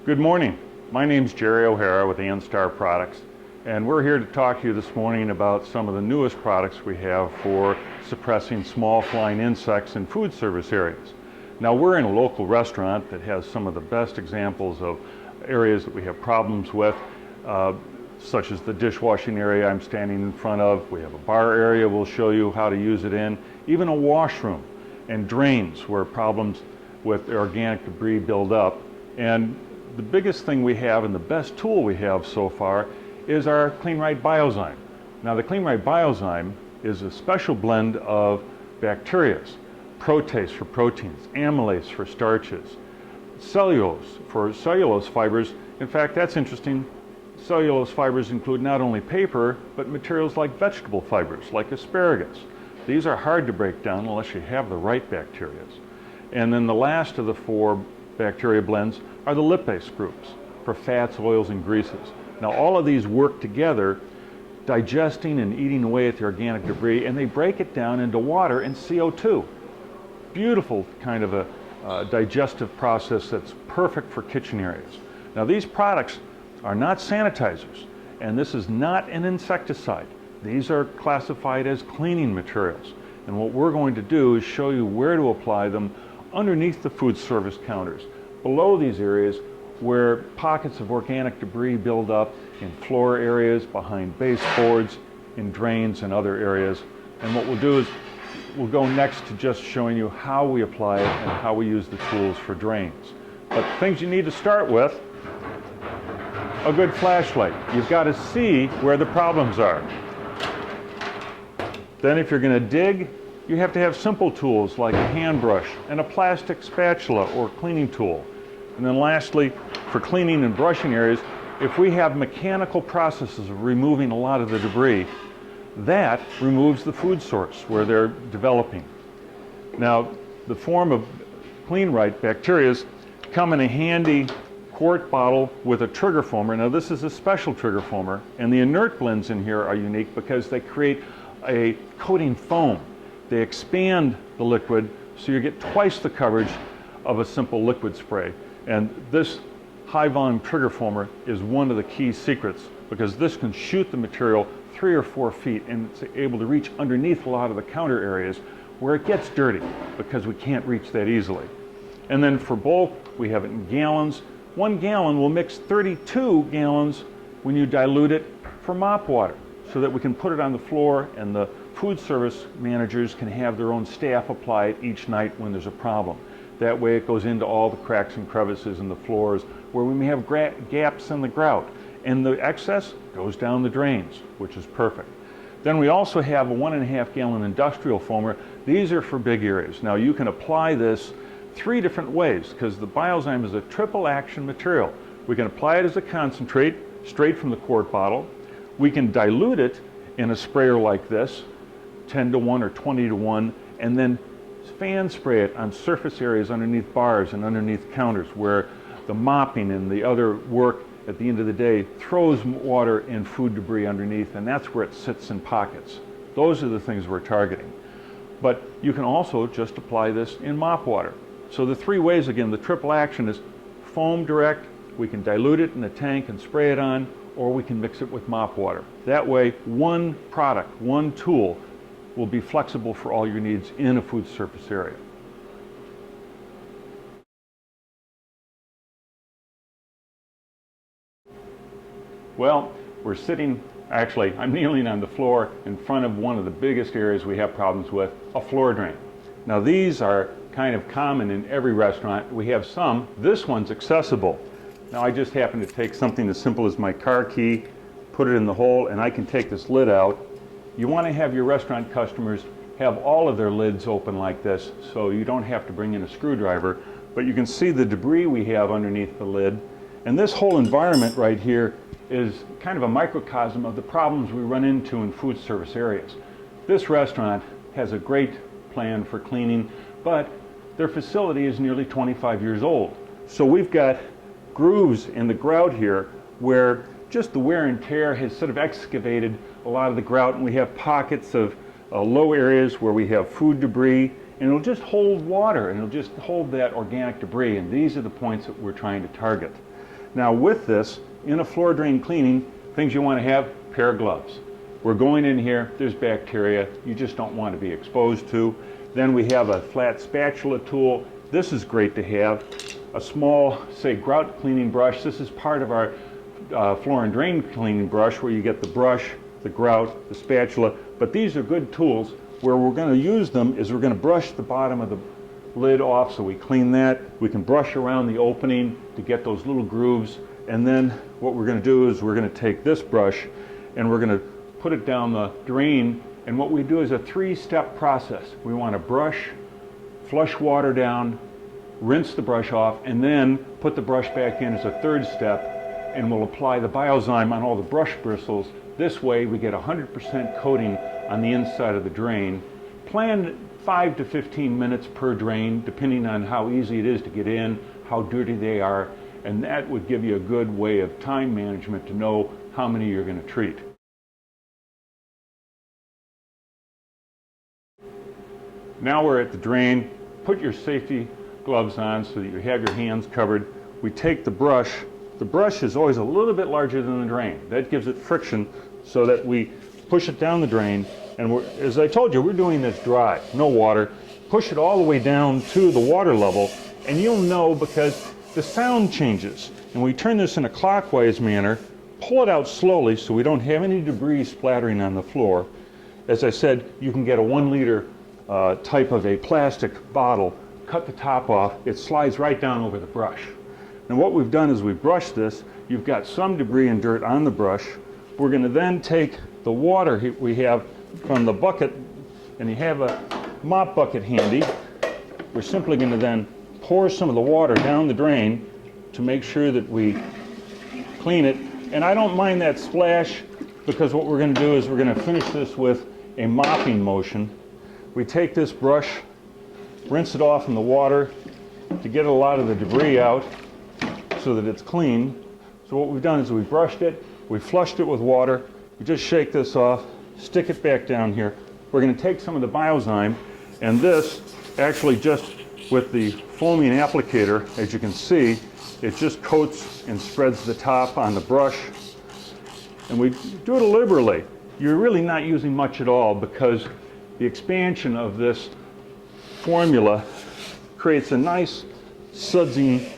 Good morning. My name's Jerry O'Hara with Anstar Products, and we're here to talk to you this morning about some of the newest products we have for suppressing small flying insects in food service areas. Now, we're in a local restaurant that has some of the best examples of areas that we have problems with, such as the dishwashing area I'm standing in front of. We have a bar area we'll show you how to use it in, even a washroom and drains where problems with organic debris build up. And the biggest thing we have and the best tool we have so far is our CleanRight Biozyme. Now, the CleanRight Biozyme is a special blend of bacterias, protase for proteins, amylase for starches, cellulose for cellulose fibers. In fact, that's interesting. Cellulose fibers include not only paper, but materials like vegetable fibers, like asparagus. These are hard to break down unless you have the right bacteria. And then the last of the four bacteria blends are the lipase groups for fats, oils, and greases. Now, all of these work together, digesting and eating away at the organic debris, and they break it down into water and CO2. Beautiful kind of a digestive process that's perfect for kitchen areas. Now, these products are not sanitizers, and this is not an insecticide. These are classified as cleaning materials. And what we're going to do is show you where to apply them underneath the food service counters, below these areas where pockets of organic debris build up, in floor areas, behind baseboards, in drains and other areas. And what we'll do is we'll go next to just showing you how we apply it and how we use the tools for drains. But things you need to start with: a good flashlight. You've got to see where the problems are. Then if you're going to dig, you have to have simple tools like a hand brush and a plastic spatula or cleaning tool. And then lastly, for cleaning and brushing areas, if we have mechanical processes of removing a lot of the debris, that removes the food source where they're developing. Now, the form of CleanRight bacteria come in a handy quart bottle with a trigger foamer. Now, this is a special trigger foamer, and the inert blends in here are unique because they create a coating foam. They expand the liquid so you get twice the coverage of a simple liquid spray. And this high volume trigger foamer is one of the key secrets, because this can shoot the material 3 or 4 feet, and it's able to reach underneath a lot of the counter areas where it gets dirty because we can't reach that easily. And then for bulk, we have it in gallons. 1 gallon will mix 32 gallons when you dilute it for mop water, so that we can put it on the floor and the food service managers can have their own staff apply it each night when there's a problem. That way it goes into all the cracks and crevices in the floors where we may have gaps in the grout, and the excess goes down the drains, which is perfect. Then we also have a 1.5 gallon industrial foamer. These are for big areas. Now, you can apply this 3 different ways, because the Biozyme is a triple action material. We can apply it as a concentrate straight from the quart bottle. We can dilute it in a sprayer like this, 10-to-1 or 20-to-1, and then fan spray it on surface areas underneath bars and underneath counters where the mopping and the other work at the end of the day throws water and food debris underneath, and that's where it sits in pockets. Those are the things we're targeting. But you can also just apply this in mop water. So the 3 ways, again, the triple action is foam direct, we can dilute it in a tank and spray it on, or we can mix it with mop water. That way, one product, one tool will be flexible for all your needs in a food service area. Well, we're sitting, actually, I'm kneeling on the floor in front of one of the biggest areas we have problems with, a floor drain. Now, these are kind of common in every restaurant. We have some. This one's accessible. Now, I just happen to take something as simple as my car key, put it in the hole, and I can take this lid out. You want to have your restaurant customers have all of their lids open like this, so you don't have to bring in a screwdriver, but you can see the debris we have underneath the lid. And this whole environment right here is kind of a microcosm of the problems we run into in food service areas. This restaurant has a great plan for cleaning, but their facility is nearly 25 years old. So we've got grooves in the grout here where just the wear and tear has sort of excavated a lot of the grout, and we have pockets of low areas where we have food debris, and it'll just hold water and it'll just hold that organic debris, and these are the points that we're trying to target. Now with this, in a floor drain cleaning, things you want to have, pair of gloves. We're going in here, there's bacteria you just don't want to be exposed to. Then we have a flat spatula tool. This is great to have. A small, say, grout cleaning brush. This is part of our floor and drain cleaning brush, where you get the brush, the grout, the spatula. But these are good tools. Where we're going to use them is we're going to brush the bottom of the lid off, so we clean that. We can brush around the opening to get those little grooves. And then what we're going to do is we're going to take this brush and we're going to put it down the drain. And what we do is a 3-step process. We want to brush, flush water down, rinse the brush off, and then put the brush back in as a 3rd step, and we'll apply the Biozyme on all the brush bristles. This way we get 100% coating on the inside of the drain. Plan 5 to 15 minutes per drain, depending on how easy it is to get in, how dirty they are, and that would give you a good way of time management to know how many you're going to treat. Now we're at the drain. Put your safety gloves on so that you have your hands covered. We take the brush. The brush is always a little bit larger than the drain. That gives it friction so that we push it down the drain. And as I told you, we're doing this dry, no water. Push it all the way down to the water level, and you'll know because the sound changes. And we turn this in a clockwise manner, pull it out slowly so we don't have any debris splattering on the floor. As I said, you can get a 1-liter type of a plastic bottle, cut the top off, it slides right down over the brush. And what we've done is we've brushed this. You've got some debris and dirt on the brush. We're going to then take the water we have from the bucket, and you have a mop bucket handy. We're simply going to then pour some of the water down the drain to make sure that we clean it. And I don't mind that splash, because what we're going to do is we're going to finish this with a mopping motion. We take this brush, rinse it off in the water to get a lot of the debris out so that it's clean. So what we've done is we brushed it, we flushed it with water, we just shake this off, stick it back down here. We're going to take some of the Biozyme, and this actually, just with the foaming applicator, as you can see, it just coats and spreads the top on the brush. And we do it liberally. You're really not using much at all, because the expansion of this formula creates a nice sudsing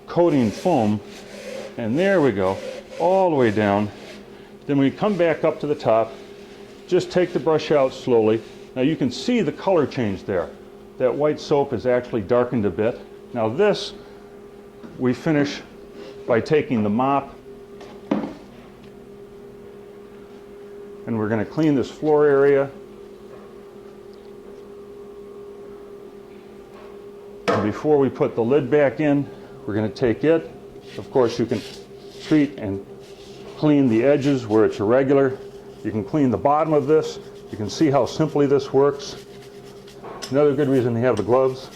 coating foam. And there we go, all the way down. Then we come back up to the top, just take the brush out slowly. Now you can see the color change there. That white soap is actually darkened a bit. Now this, we finish by taking the mop, and we're going to clean this floor area. And before we put the lid back in, we're going to take it. Of course, you can treat and clean the edges where it's irregular. You can clean the bottom of this. You can see how simply this works. Another good reason to have the gloves.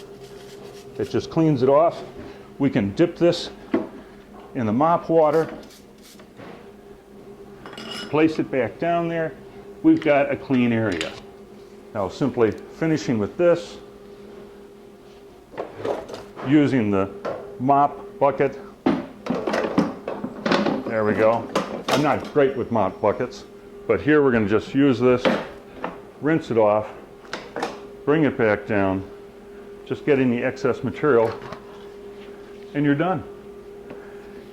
It just cleans it off. We can dip this in the mop water, place it back down there. We've got a clean area. Now simply finishing with this, using the mop bucket. There we go. I'm not great with mop buckets, but here we're going to just use this, rinse it off, bring it back down, just getting the excess material, and you're done.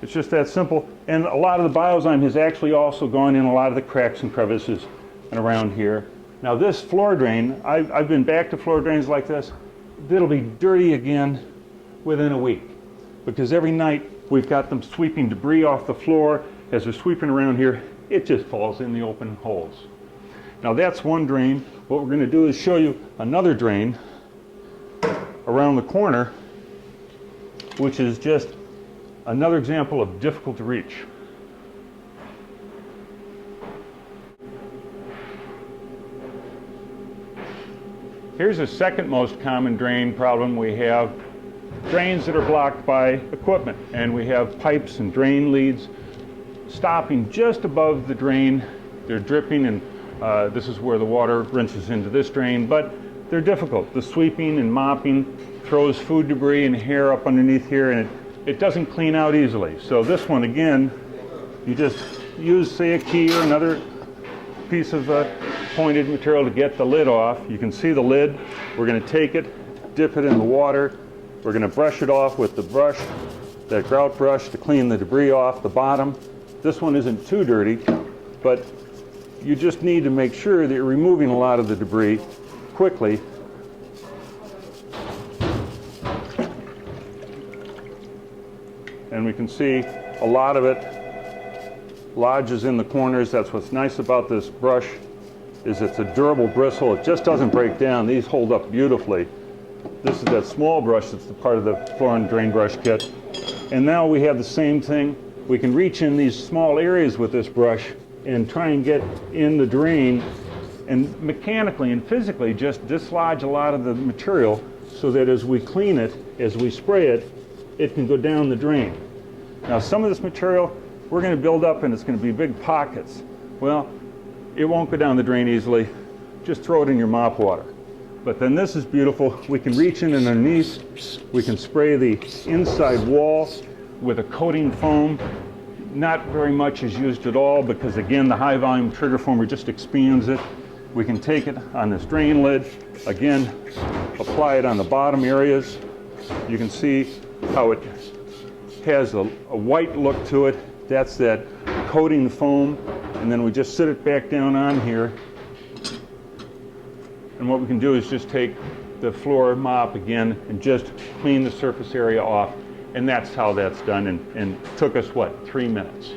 It's just that simple. And a lot of the Biozyme has actually also gone in a lot of the cracks and crevices and around here. Now this floor drain, I've been back to floor drains like this. It'll be dirty again within a week, because every night we've got them sweeping debris off the floor. As they're sweeping around here, it just falls in the open holes. Now that's one drain. What we're going to do is show you another drain around the corner, which is just another example of difficult to reach. Here's the second most common drain problem we have. Drains that are blocked by equipment, and we have pipes and drain leads stopping just above the drain. They're dripping, and this is where the water rinses into this drain, but they're difficult. The sweeping and mopping throws food debris and hair up underneath here, and it doesn't clean out easily. So this one, again, you just use, say, a key or another piece of pointed material to get the lid off. You can see the lid. We're going to take it, dip it in the water. We're going to brush it off with the brush, that grout brush, to clean the debris off the bottom. This one isn't too dirty, but you just need to make sure that you're removing a lot of the debris quickly. And we can see a lot of it lodges in the corners. That's what's nice about this brush, is it's a durable bristle. It just doesn't break down. These hold up beautifully. This is that small brush that's the part of the floor and drain brush kit. And now we have the same thing. We can reach in these small areas with this brush and try and get in the drain and mechanically and physically just dislodge a lot of the material so that as we clean it, as we spray it, it can go down the drain. Now some of this material we're going to build up and it's going to be big pockets. Well, it won't go down the drain easily. Just throw it in your mop water. But then this is beautiful. We can reach in underneath. We can spray the inside wall with a coating foam. Not very much is used at all because, again, the high volume trigger foamer just expands it. We can take it on this drain lid. Again, apply it on the bottom areas. You can see how it has a white look to it. That's that coating foam. And then we just sit it back down on here. And what we can do is just take the floor mop again and just clean the surface area off. And that's how that's done. And it took us, what, 3 minutes.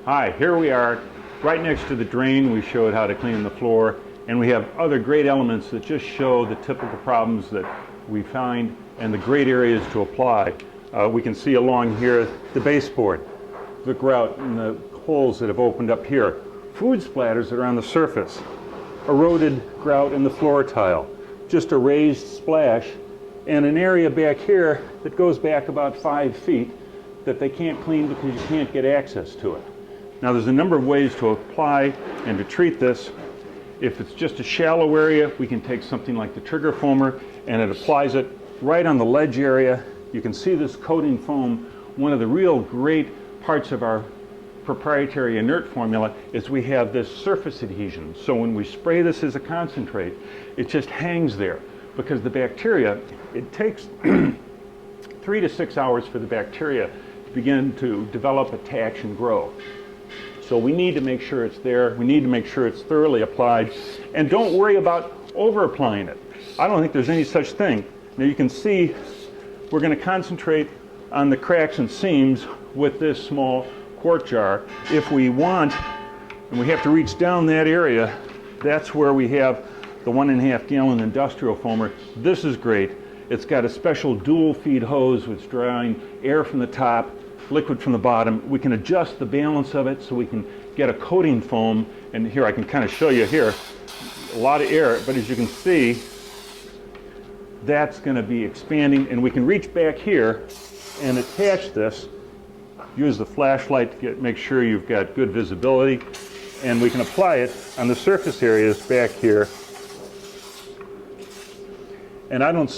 Hi, here we are right next to the drain. We showed how to clean the floor. And we have other great elements that just show the typical problems that we find and the great areas to apply. We can see along here the baseboard, the grout and the holes that have opened up here, food splatters that are on the surface, eroded grout in the floor tile, just a raised splash, and an area back here that goes back about 5 feet that they can't clean because you can't get access to it. Now there's a number of ways to apply and to treat this. If it's just a shallow area, we can take something like the trigger foamer and it applies it right on the ledge area. You can see this coating foam. One of the real great parts of our proprietary inert formula is we have this surface adhesion. So when we spray this as a concentrate, it just hangs there because the bacteria, it takes 3 to 6 hours for the bacteria to begin to develop, attach, and grow. So we need to make sure it's there. We need to make sure it's thoroughly applied. And don't worry about over-applying it. I don't think there's any such thing. Now you can see we're going to concentrate on the cracks and seams with this small quart jar. If we want, and we have to reach down that area, that's where we have the 1.5 gallon industrial foamer. This is great. It's got a special dual feed hose which is drawing air from the top, liquid from the bottom. We can adjust the balance of it so we can get a coating foam. And here I can kind of show you here, a lot of air, but as you can see, that's going to be expanding, and we can reach back here and attach this. Use the flashlight to make sure you've got good visibility, and we can apply it on the surface areas back here. And I don't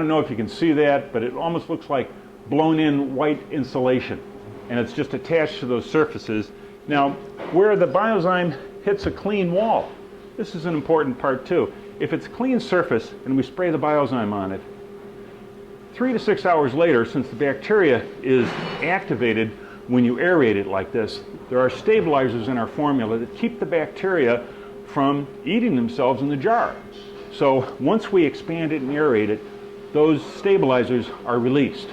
know if you can see that, but it almost looks like blown in white insulation, and it's just attached to those surfaces. Now, where the Biozyme hits a clean wall, this is an important part too. If it's a clean surface and we spray the Biozyme on it, 3 to 6 hours later, since the bacteria is activated when you aerate it like this, there are stabilizers in our formula that keep the bacteria from eating themselves in the jar. So once we expand it and aerate it, those stabilizers are released.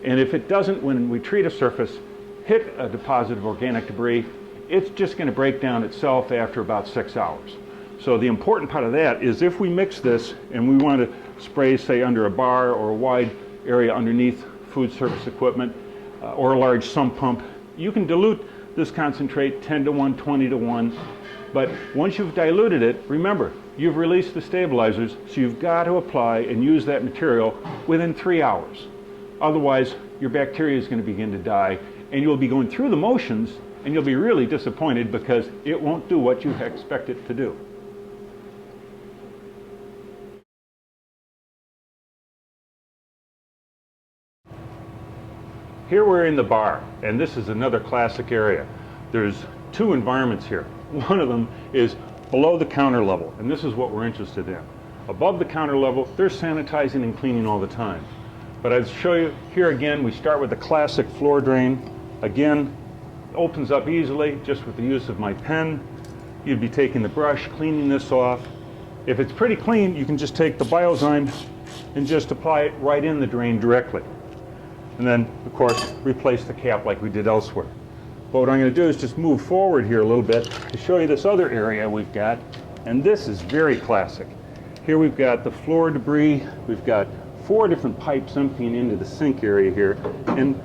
And if it doesn't, when we treat a surface, hit a deposit of organic debris, it's just going to break down itself after about 6 hours. So the important part of that is if we mix this and we want to spray, say, under a bar or a wide area underneath food service equipment or a large sump pump, you can dilute this concentrate 10 to 1, 20 to 1. But once you've diluted it, remember, you've released the stabilizers, so you've got to apply and use that material within 3 hours. Otherwise, your bacteria is going to begin to die, and you'll be going through the motions, and you'll be really disappointed because it won't do what you expect it to do. Here we're in the bar, and this is another classic area. There's two environments here. One of them is below the counter level, and this is what we're interested in. Above the counter level, they're sanitizing and cleaning all the time. But I'll show you here again, we start with the classic floor drain. Again, opens up easily just with the use of my pen. You'd be taking the brush, cleaning this off. If it's pretty clean, you can just take the Biozyme and just apply it right in the drain directly. And then, of course, replace the cap like we did elsewhere. But what I'm going to do is just move forward here a little bit to show you this other area we've got. And this is very classic. Here we've got the floor debris. We've got 4 different pipes emptying into the sink area here. And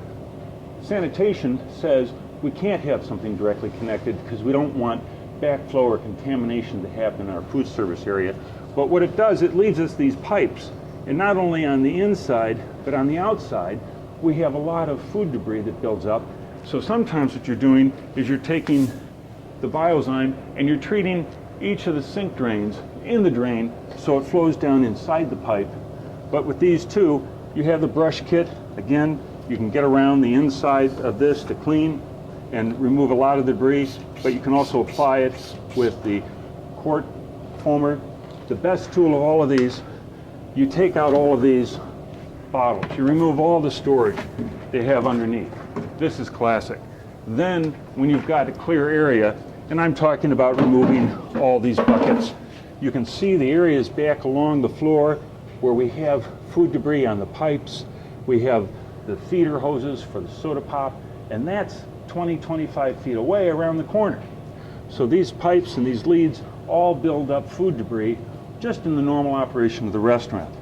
sanitation says we can't have something directly connected because we don't want backflow or contamination to happen in our food service area. But what it does, it leaves us these pipes. And not only on the inside, but on the outside, we have a lot of food debris that builds up. So sometimes what you're doing is you're taking the Biozyme and you're treating each of the sink drains in the drain so it flows down inside the pipe. But with these two, you have the brush kit. Again, you can get around the inside of this to clean and remove a lot of the debris, but you can also apply it with the quart foamer. The best tool of all of these, you take out all of these bottles. You remove all the storage they have underneath. This is classic. Then, when you've got a clear area, and I'm talking about removing all these buckets, you can see the areas back along the floor where we have food debris on the pipes. We have the feeder hoses for the soda pop, and that's 20-25 feet away around the corner. So these pipes and these leads all build up food debris just in the normal operation of the restaurant.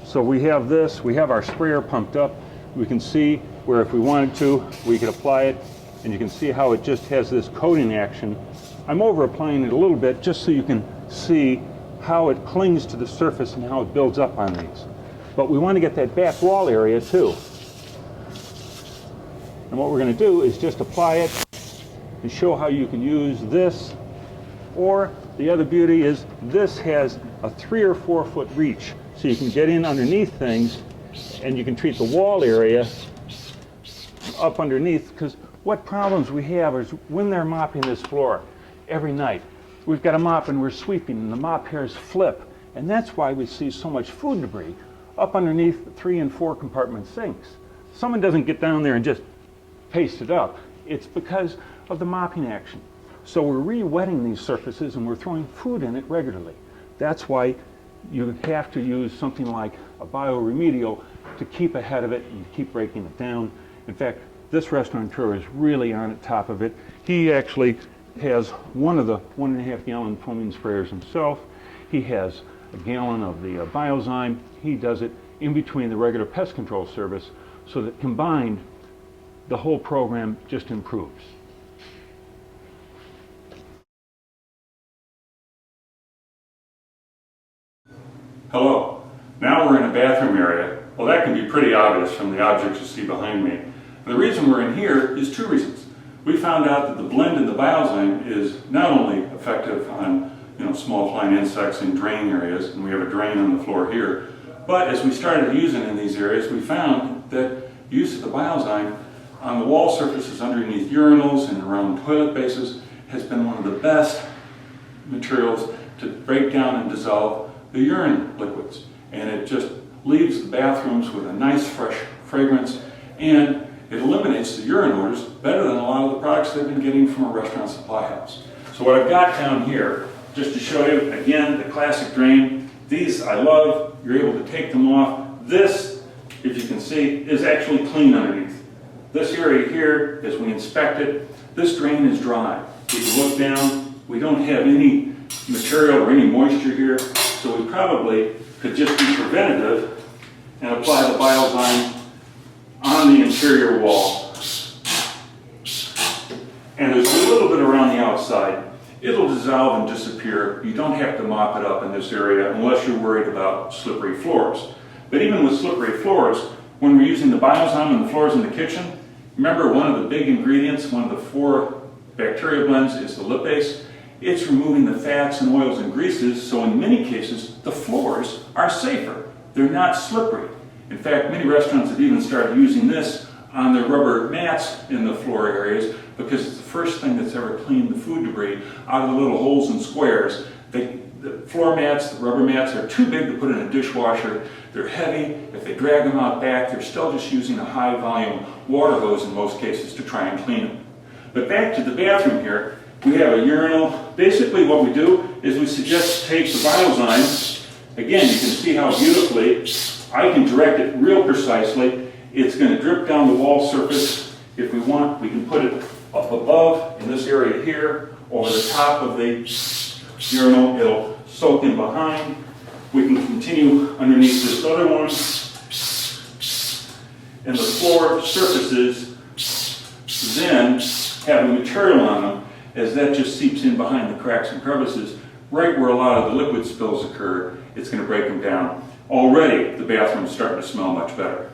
So we have this, we have our sprayer pumped up. We can see where if we wanted to, we could apply it, and you can see how it just has this coating action. I'm over applying it a little bit just so you can see how it clings to the surface and how it builds up on these. But we want to get that back wall area too. And what we're going to do is just apply it and show how you can use this. Or the other beauty is this has a 3 or 4 foot reach, so you can get in underneath things and you can treat the wall area up underneath, because what problems we have is when they're mopping this floor every night, we've got a mop and we're sweeping and the mop hairs flip, and that's why we see so much food debris up underneath the 3 and 4 compartment sinks. Someone doesn't get down there and just paste it up. It's because of the mopping action. So we're re-wetting these surfaces and we're throwing food in it regularly. That's why you have to use something like a bioremedial to keep ahead of it and keep breaking it down. In fact, this restaurateur is really on top of it. He actually has one of the 1.5 gallon foaming sprayers himself. He has a gallon of the Biozyme. He does it in between the regular pest control service, so that combined, the whole program just improves. Hello. Now we're in a bathroom area. Well, that can be pretty obvious from the objects you see behind me. And the reason we're in here is 2 reasons. We found out that the blend in the Biozyme is not only effective on small flying insects in drain areas, and we have a drain on the floor here, but as we started using it in these areas, we found that use of the Biozyme on the wall surfaces underneath urinals and around toilet bases has been one of the best materials to break down and dissolve the urine liquids. And it just leaves the bathrooms with a nice fresh fragrance, and it eliminates the urine odors better than a lot of the products they've been getting from a restaurant supply house. So what I've got down here, just to show you, again, the classic drain. These I love. You're able to take them off. This, if you can see, is actually clean underneath. This area here, as we inspect it, this drain is dry. We can look down. We don't have any material or any moisture here, so we probably could just be preventative and apply the Biozyme on the interior wall. And there's a little bit around the outside. It'll dissolve and disappear. You don't have to mop it up in this area unless you're worried about slippery floors. But even with slippery floors, when we're using the Biozyme on the floors in the kitchen, remember one of the big ingredients, one of the 4 bacteria blends is the lipase. It's removing the fats and oils and greases, so in many cases, the floors are safer. They're not slippery. In fact, many restaurants have even started using this on the rubber mats in the floor areas because it's the first thing that's ever cleaned the food debris out of the little holes and squares. The floor mats, the rubber mats, are too big to put in a dishwasher. They're heavy. If they drag them out back, they're still just using a high volume water hose in most cases to try and clean them. But back to the bathroom here, we have a urinal. Basically what we do is we suggest take the Biozyme. Again, you can see how beautifully I can direct it real precisely. It's going to drip down the wall surface. If we want, we can put it up above in this area here, over the top of the urinal. It'll soak in behind. We can continue underneath this other one. And the floor surfaces then have a material on them as that just seeps in behind the cracks and crevices, right where a lot of the liquid spills occur. It's going to break them down. Already, the bathroom's starting to smell much better.